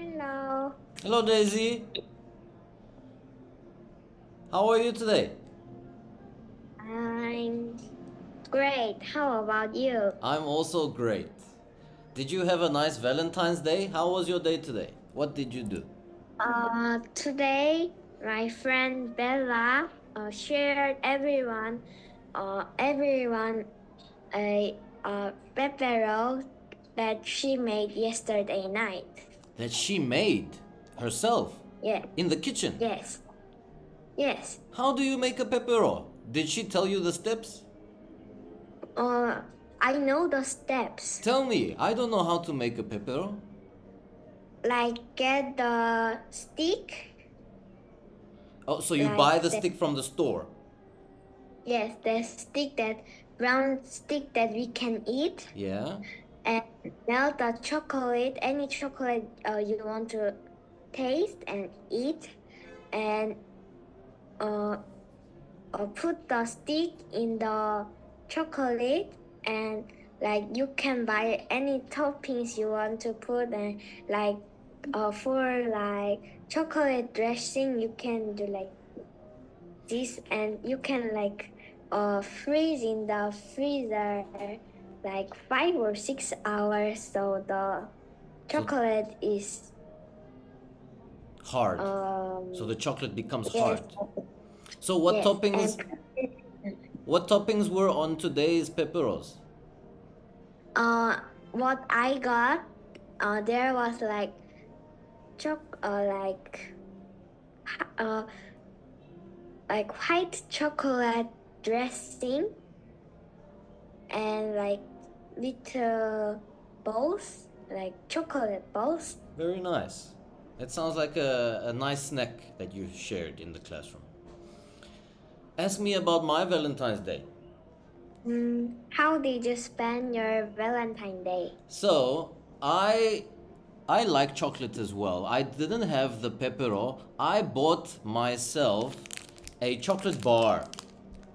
Hello, Hello Daisy, how are you today? I'm great. How about you? I'm also great. Did you have a nice Valentine's Day? How was your day today? What did you do? Today my friend Bella shared everyone a pepper roll that she made yesterday night. That she made herself Yeah, in the kitchen. yes, yes. How do you make a pepperoni? Did she tell you the steps? Uh, I know the steps. Tell me, I don't know how to make a pepperoni. Like get the stick, Oh, so you buy like the the stick from the store? yes, the stick that brown stick that we can eat. Yeah. And melt the chocolate, any chocolate you want to taste and eat, and uh, put the stick in the chocolate, and like you can buy any toppings you want to put, and like for like chocolate dressing you can do like this, and you can like freeze in the freezer like 5 or 6 hours, so the So chocolate is hard. So um the chocolate becomes yes, hard. So what yes, toppings and what toppings were on today's pepperos? uh what I got, there was like choc uh like white chocolate dressing, and like little balls, like chocolate balls. Very nice. That sounds like a nice snack that you shared in the classroom. Ask me about my Valentine's Day. How did you spend your Valentine Day? So, I like chocolate as well. I didn't have the pepero. I bought myself a chocolate bar.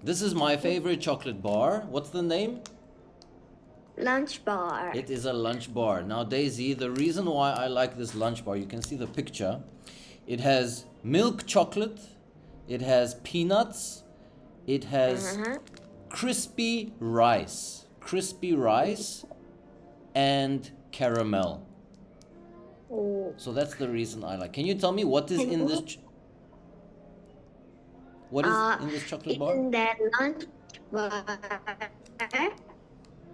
This is my favorite chocolate bar. What's the name? Lunch bar. It is a lunch bar. Now, Daisy, the reason why I like this lunch bar, you can see the picture. It has milk chocolate, it has peanuts, it has Uh-huh. crispy rice, and caramel. Oh. So that's the reason I like. Can you tell me what is Can in this? you What is in this chocolate bar? in that lunch bar,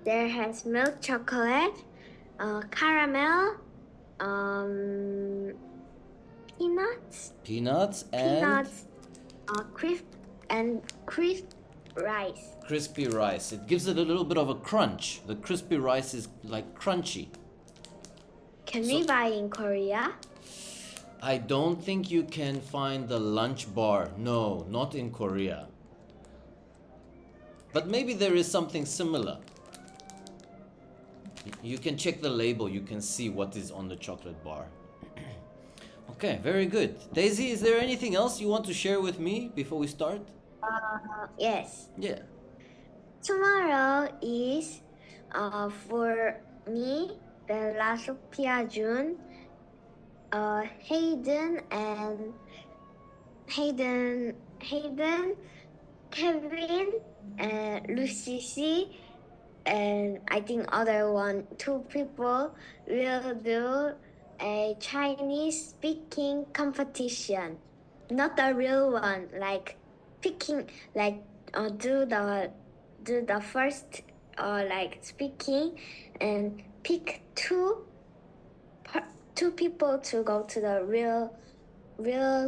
there has milk chocolate, caramel, um, peanuts, Peanuts and peanuts, crisp and crisp rice. crispy rice. It gives it a little bit of a crunch. The crispy rice is like crunchy. Can So we buy in Korea? I don't think you can find the lunch bar. No, not in Korea. But maybe there is something similar. You can check the label, you can see what is on the chocolate bar. Okay, very good. Daisy, is there anything else you want to share with me before we start? Yes. Yeah. Tomorrow is for me, Bella, Sophia, June, Hayden, and Hayden, Kevin, and Lucy C, and I think other one, two people will do a Chinese speaking competition. Not the real one, like picking, like do the first like speaking, and pick two people to go to the real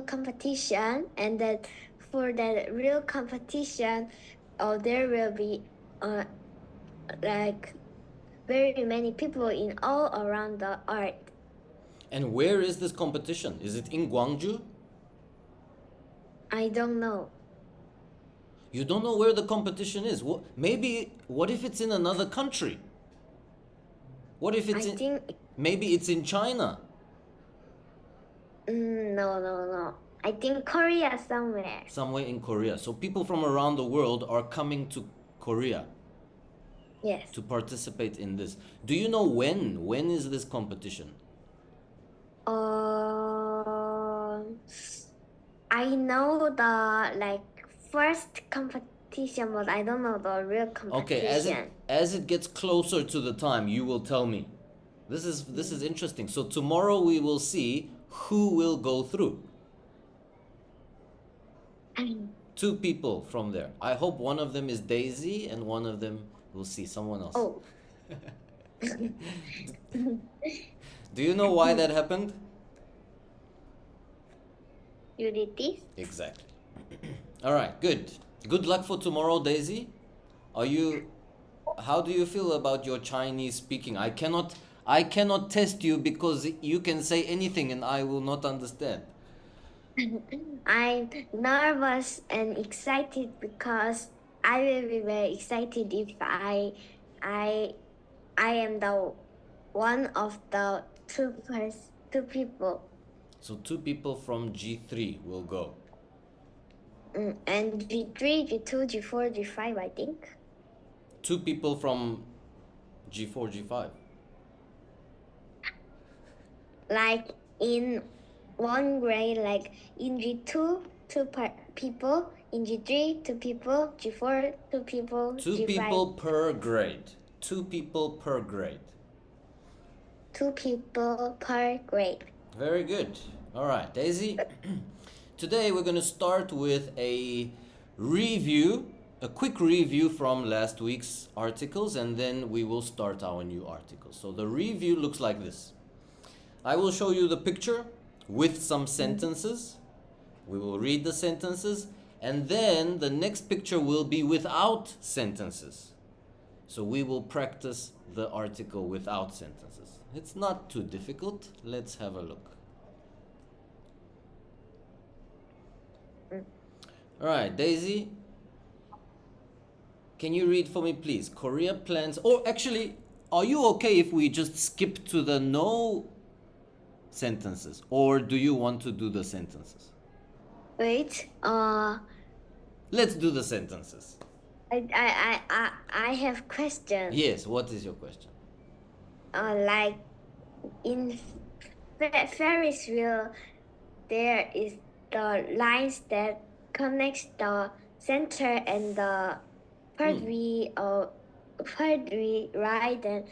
competition, and then for the real competition, there will be uh like very many people in all around the earth. And where is this competition? Is it in Gwangju? I don't know. You don't know where the competition is. Maybe, what if it's in another country? What if I it's in, think maybe it's in China? no. I think Korea somewhere. Somewhere in Korea. So people from around the world are coming to Korea Yes. to participate in this. Do you know when? When is this competition? I know the first competition, but I don't know the real Okay, competition. as it gets closer to the time, you will tell me. This is interesting. So tomorrow we will see who will go through. Two people from there. I hope one of them is Daisy and one of them will see someone else. Oh. Do you know why that happened? You did this? Exactly. All right, good. Good luck for tomorrow, Daisy. How do you feel about your Chinese speaking? I cannot test you because you can say anything and I will not understand. I'm nervous and excited because I will be very excited if I am the one of the two people. So two people from G3 will go. And G3, G2, G4, G5, I think. Two people from G4, G5. Like in one grade, like in G2, people, in G3, two people, G4, two people, Two G5, people per grade. Two people per grade. two people per grade. Very good. All right, Daisy. Today we're going to start with a review, a quick review from last week's articles, and then we will start our new articles. So the review looks like this. I will show you the picture with some sentences. We will read the sentences, and then the next picture will be without sentences. So we will practice the article without sentences. It's not too difficult. Let's have a look. All right, Daisy, can you read for me, please? Korea plans, or actually, are you okay if we just skip to the no sentences, or do you want to do the sentences? Wait, Let's do the sentences. I have question. Yes, what is your question? Like in Ferris wheel, there is the lines that connects the center and the part we ride, and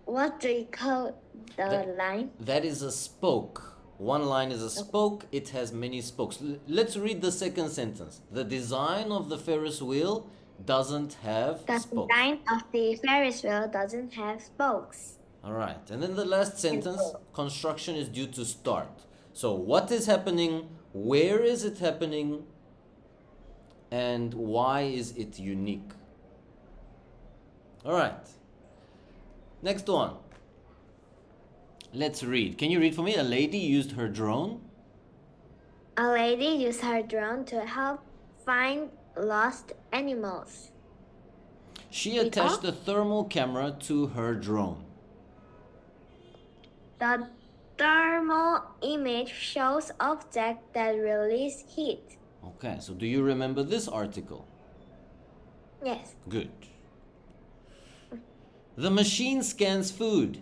what do you call the line? That is a spoke. One line is a spoke, it has many spokes. Let's read the second sentence. The design of the Ferris wheel doesn't have The spokes. design of the Ferris wheel doesn't have spokes. All right, and then the last sentence, construction is due to start. So what is happening, where is it happening, and why is it unique? All right, next one. Let's read. Can you read for me? A lady used her drone. A lady used her drone to help find lost animals. She attached a thermal camera to her drone. The thermal image shows objects that release heat. Okay, so do you remember this article? Yes. Good. The machine scans food.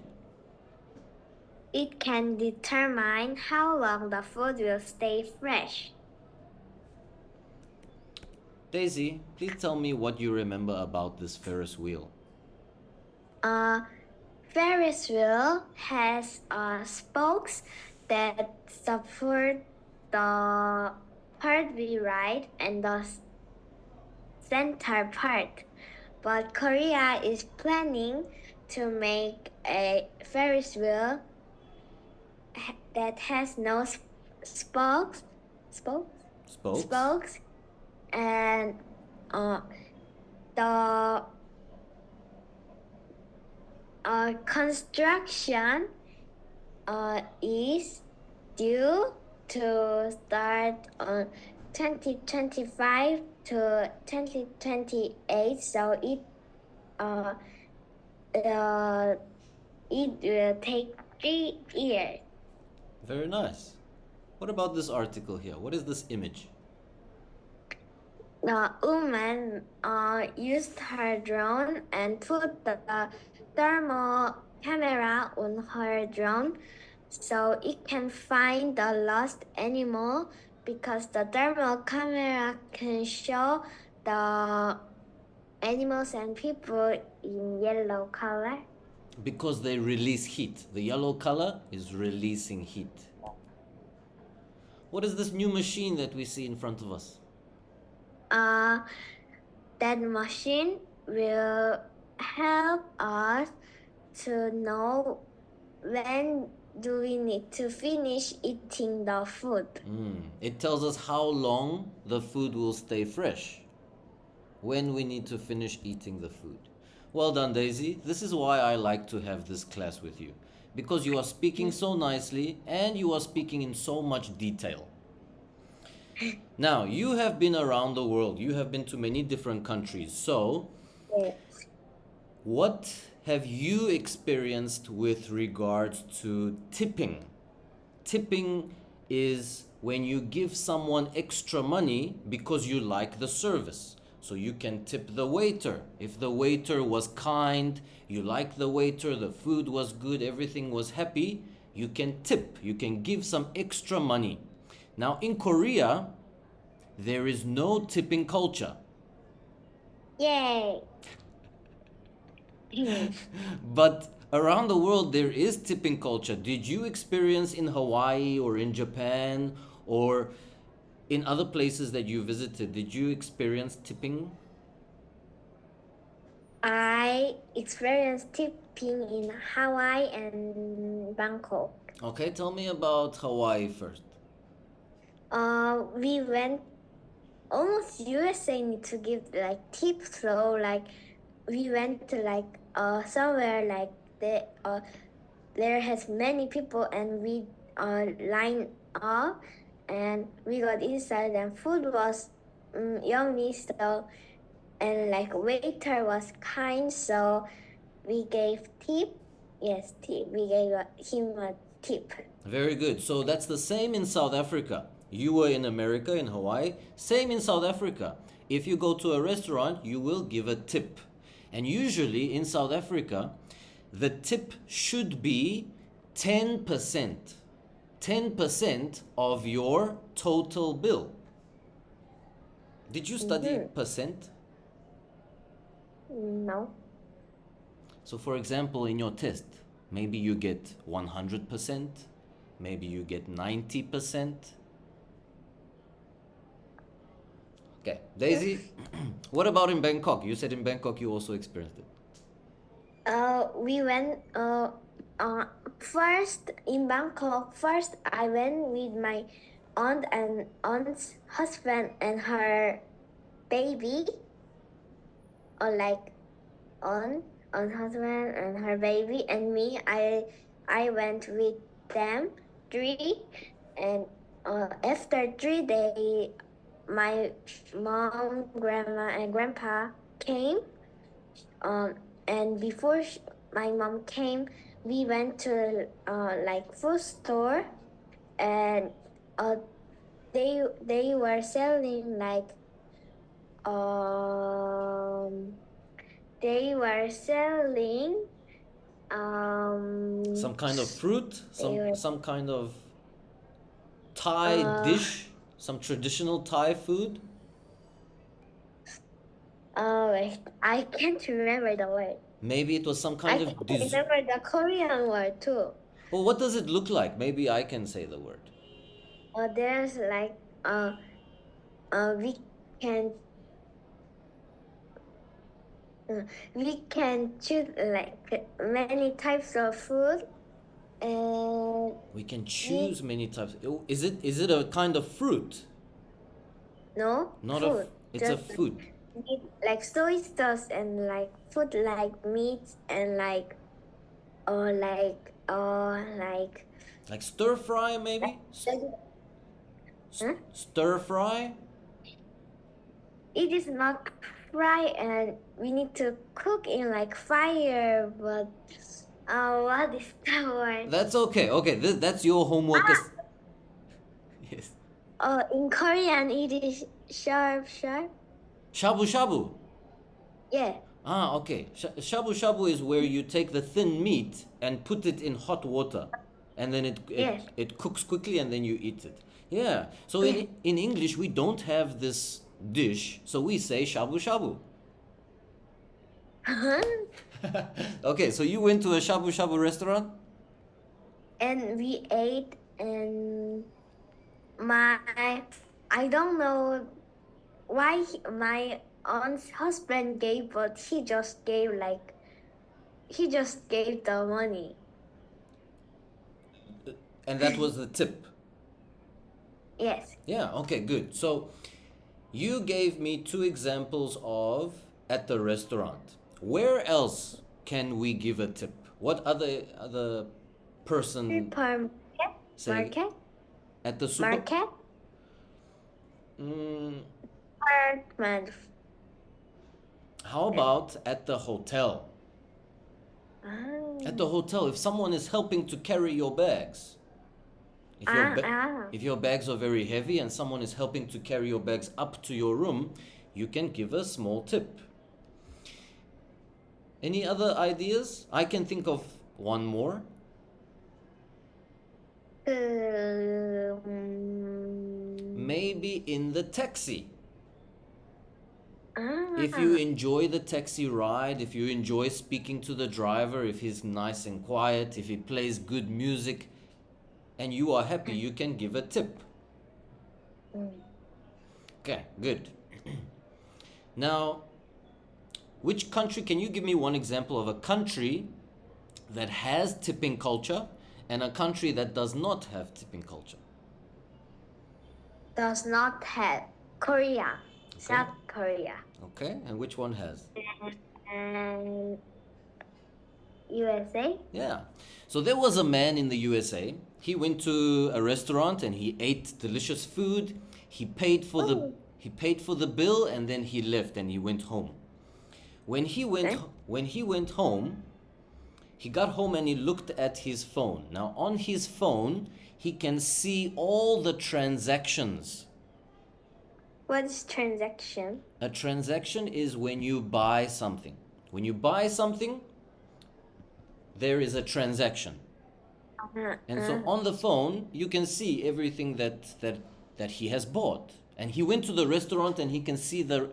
It can determine how long the food will stay fresh. Daisy, please tell me what you remember about this Ferris wheel. Ferris wheel has spokes that support the part we ride and the center part. But Korea is planning to make a Ferris wheel that has no spokes, and the construction is due to start on 2025 to 2028, so it will take 3 years. Very nice. What about this article here? What is this image? The woman used her drone and put the thermal camera on her drone so it can find the lost animal because the thermal camera can show the animals and people in yellow color. Because they release heat. The yellow color is releasing heat. What is this new machine that we see in front of us? That machine will help us to know when do we need to finish eating the food. It tells us how long the food will stay fresh. When we need to finish eating the food. Well done, Daisy. This is why I like to have this class with you. Because you are speaking so nicely and you are speaking in so much detail. Now, you have been around the world. You have been to many different countries. So, Yes. what have you experienced with regards to tipping? Tipping is when you give someone extra money because you like the service. So you can tip the waiter. If the waiter was kind, you like the waiter, the food was good, everything was happy, you can tip. You can give some extra money. Now in Korea, there is no tipping culture. Yay. But around the world, there is tipping culture. Did you experience in Hawaii or in Japan or in other places that you visited, did you experience tipping? I experienced tipping in Hawaii and Bangkok. Okay, tell me about Hawaii first. We went almost USA need to give like tips, so like we went to like somewhere like there has many people and we lined up and we got inside and food was yummy, so and like waiter was kind, so we gave tip. Yes, tip. We gave him a tip. Very good. So that's the same in South Africa. You were in America, in Hawaii. Same in South Africa. If you go to a restaurant, you will give a tip. And usually in South Africa, the tip should be 10%. 10% of your total bill. Did you study percent? No. So for example, in your test, maybe you get 100%, maybe you get 90%. Okay, Daisy, what about in Bangkok? You said in Bangkok you also experienced it. We went first in Bangkok. First, I went with my aunt and aunt's husband and her baby, or like aunt husband and her baby and me. I went with them three, and after 3 days, my mom, grandma, and grandpa came. And before my mom came, we went to like food store, and they were selling like they were selling Some kind of fruit, were- some kind of Thai dish, some traditional Thai food. wait, I can't remember the word. Maybe it was some I kind can't of dessert. remember the Korean word too. Well, what does it look like? Maybe I can say the word. There's like we can we can choose like many types of food, and We can choose many types. Oh, is it a kind of fruit? no Not food. it's a Just food. meat, like soy sauce and like food like meat and like Like stir fry maybe? Huh? Stir fry? It is not fry and we need to cook in like fire, but what is that word? That's okay. Okay, that's your homework. Yes. In Korean it is sharp. Shabu shabu. Yeah. Ah, okay. Shabu shabu is where you take the thin meat and put it in hot water. and then Yes. it cooks quickly and then you eat it. Yeah. So Yes. in English we don't have this dish, so we say shabu shabu. Okay, so you went to a shabu shabu restaurant? And we ate, and my I don't know why my aunt's husband gave, but he just gave the money. And that was the tip. Yes. Yeah, okay, good. So you gave me two examples of at the restaurant. Where else can we give a tip? What other person Supermarket. say Market. at the super? Market. Mm, Apartment. how about at the hotel? At the hotel, if someone is helping to carry your bags, if your bags are very heavy and someone is helping to carry your bags up to your room, you can give a small tip. Any other ideas? I can think of one more. Maybe in the taxi. If you enjoy the taxi ride, if you enjoy speaking to the driver, if he's nice and quiet, if he plays good music, and you are happy, you can give a tip. Okay, good. Now, which country, can you give me one example of a country that has tipping culture and a country that does not have tipping culture? Does not have. Korea. South Korea. Okay, and which one has? And USA. Yeah. So there was a man in the USA. He went to a restaurant and he ate delicious food. He paid for the bill and then he left and he went home. When he went home, he got home and he looked at his phone. Now on his phone, he can see all the transactions. What is transaction? A transaction is when you buy something. When you buy something, there is a transaction. And so on the phone, you can see everything that he has bought. And he went to the restaurant and he can see the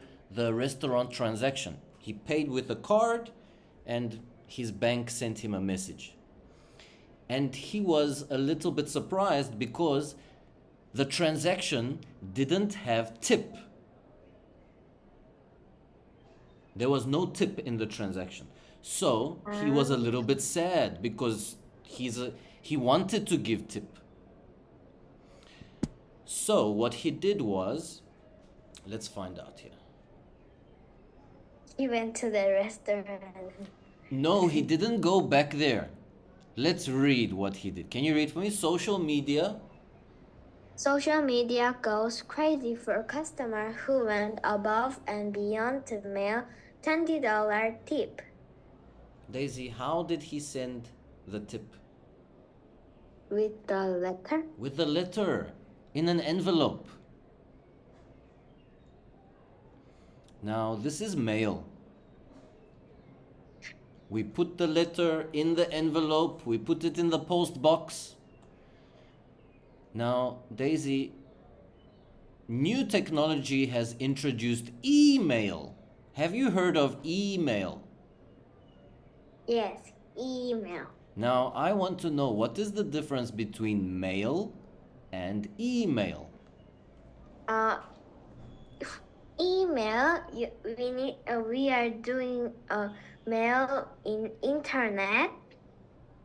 restaurant transaction. He paid with a card and his bank sent him a message. And he was a little bit surprised because the transaction didn't have tip. There was no tip in the transaction. So he was a little bit sad because he wanted to give tip. So what he did was, let's find out here. He went to the restaurant. No, he didn't go back there. Let's read what he did. Can you read for me? Social media goes crazy for a customer who went above and beyond to mail $20 tip. Daisy, how did he send the tip? With the letter? With the letter in an envelope. Now, this is mail. We put the letter in the envelope, we put it in the post box. Now, Daisy, new technology has introduced email. Have you heard of email? Yes, email. Now, I want to know what is the difference between mail and email? Email, we are doing mail in internet,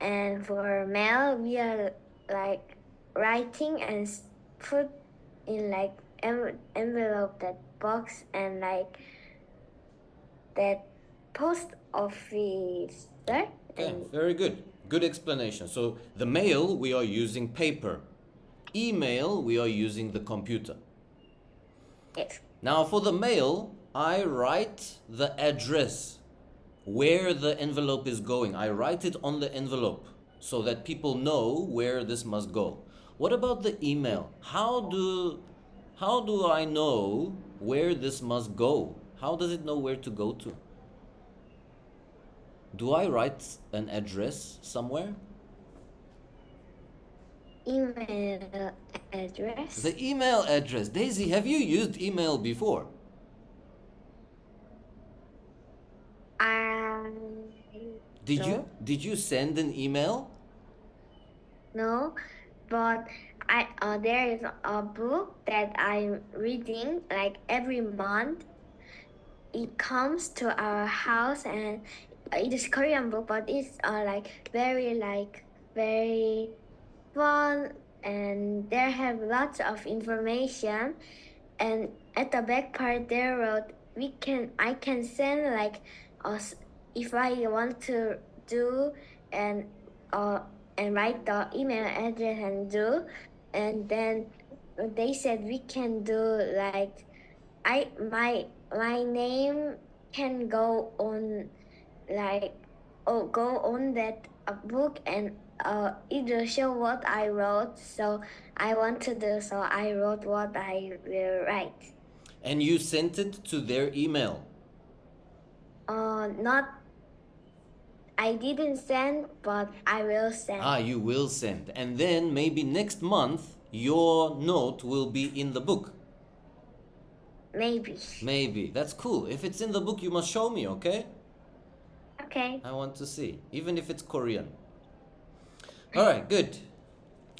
and for mail we are like writing and put in like envelope, that box, and like that post office, right? Okay, very good. Good explanation. So the mail, we are using paper. Email, we are using the computer. Yes. Now for the mail, I write the address, where the envelope is going. I write it on the envelope so that people know where this must go. What about the email? How do I know where this must go? How does it know where to go to? Do I write an address somewhere? email address. The email address. Daisy, have you used email before? I no, Did you send an email? no, but I there is a book that I'm reading like every month. It comes to our house and it is Korean book, but it's very fun and there have lots of information. And at the back part there wrote I can send like us if I want to do and uh and write the email address and do, and then they said we can do like I my name can go on like go on that book and it will show what I wrote. So I want to do so I wrote what I will write. And you sent it to their email. Not I didn't send, but I will send. Ah, you will send. And then maybe next month your note will be in the book. Maybe. Maybe. That's cool. If it's in the book, you must show me, okay? Okay. I want to see, even if it's Korean. All right, good.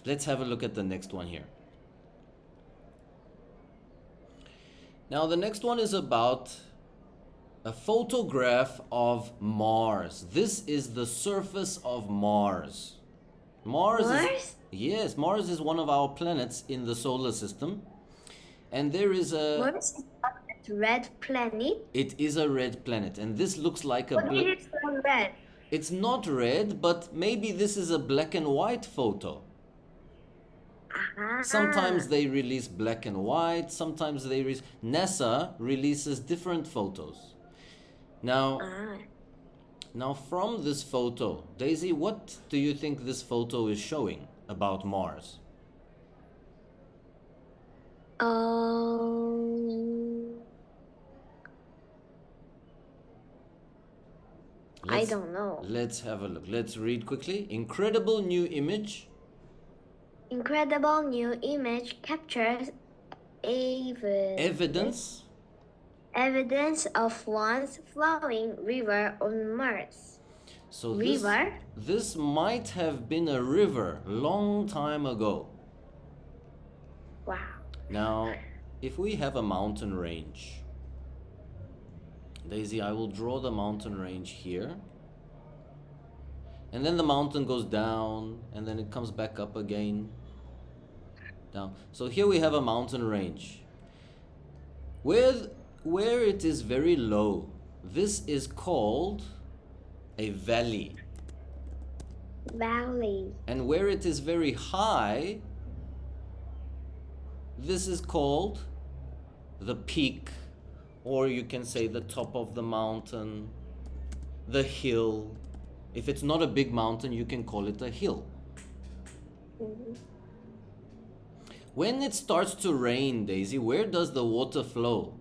Let's have a look at the next one here. Now, the next one is about a photograph of Mars. This is the surface of Mars. Mars? Yes, Mars is one of our planets in the solar system. And there is Mars is not a red planet. It is a red planet, and this looks like a But it is not red. It's not red, but maybe this is a black and white photo. Sometimes they release black and white, sometimes NASA releases different photos. Now, from this photo, Daisy, what do you think this photo is showing about Mars? I don't know. Let's have a look. Let's read quickly. Incredible new image. Incredible new image captures Evidence of once flowing river on Mars. So river? This might have been a river long time ago. Wow. Now, if we have a mountain range, Daisy, I will draw the mountain range here. And then the mountain goes down, and then it comes back up again. Down. So here we have a mountain range. Where it is very low, this is called a valley. Valley. And where it is very high, this is called the peak, or you can say the top of the mountain, the hill. If it's not a big mountain, you can call it a hill. Mm-hmm. When it starts to rain, Daisy, where does the water flow?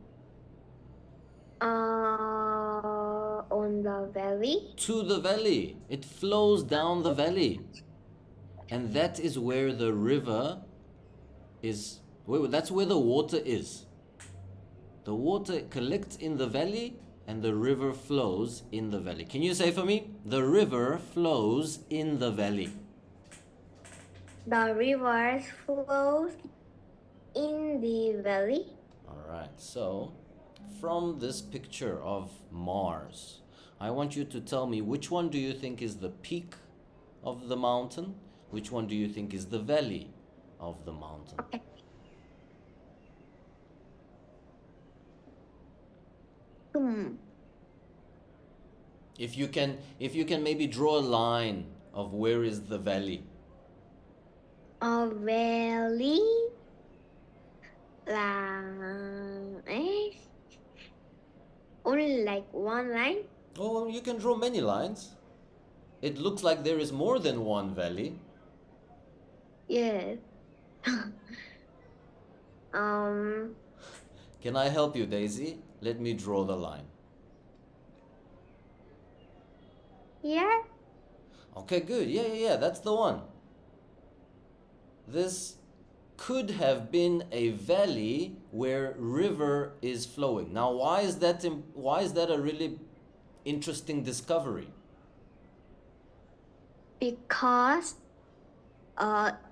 On the valley? To the valley. It flows down the valley. And that is where the river is. That's where the water is. The water collects in the valley and the river flows in the valley. Can you say for me? The river flows in the valley. The river flows in the valley. Alright, so from this picture of Mars, I want you to tell me which one do you think is the peak of the mountain? Which one do you think is the valley of the mountain? Okay. If you can maybe draw a line of where is the valley. A valley? Only like one line? Oh, you can draw many lines. It looks like there is more than one valley. Yes. Can I help you, Daisy? Let me draw the line. Yeah. Okay, good. Yeah, that's the one. this could have been a valley where river is flowing. Now, why is that a really interesting discovery? Because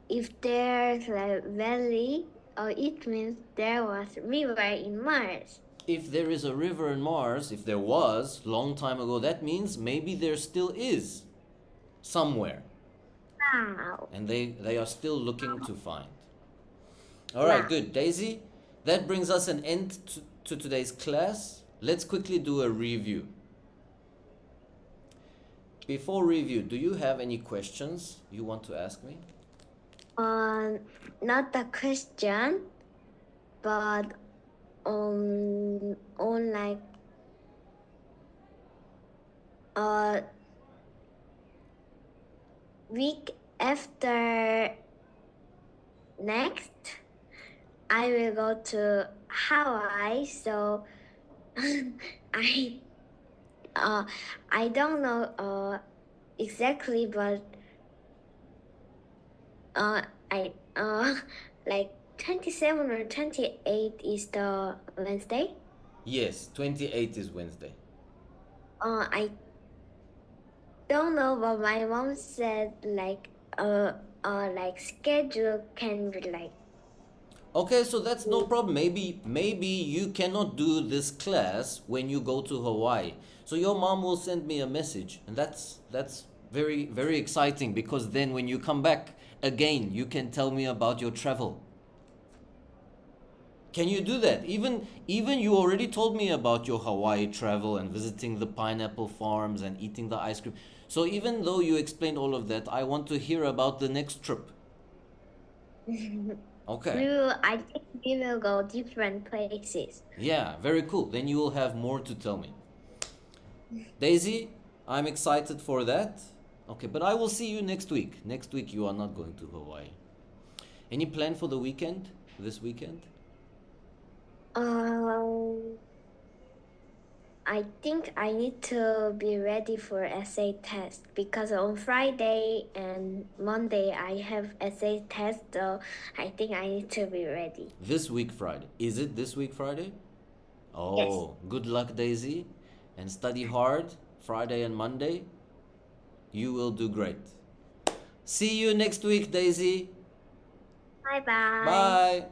if there's a valley, it means there was river in Mars. If there is a river in Mars, if there was long time ago, that means maybe there still is somewhere, Wow. and they are still looking to find. All right, Wow. good. Daisy, that brings us an end to today's class. Let's quickly do a review. Before review, do you have any questions you want to ask me? Not a question, but on like week after next, I will go to Hawaii. So I I don't know exactly, but I like 27 or 28 is the Wednesday. Yes, 28 is Wednesday. I don't know, but my mom said like schedule can be like Okay, so that's no problem. Maybe you cannot do this class when you go to Hawaii. So your mom will send me a message, and that's very exciting, because then when you come back again, you can tell me about your travel. Can you do that? Even you already told me about your Hawaii travel and visiting the pineapple farms and eating the ice cream. So even though you explained all of that, I want to hear about the next trip. Okay. I think we will go different places. Yeah, very cool. Then you will have more to tell me. Daisy, I'm excited for that. Okay, but I will see you next week. Next week you are not going to Hawaii. Any plan for the weekend? This weekend? I think I need to be ready for essay test because on Friday and Monday I have essay test, so I think I need to be ready. This week Friday. Is it this week Friday? Yes. Oh, good luck, Daisy. And study hard Friday and Monday. You will do great. See you next week, Daisy. Bye bye. Bye.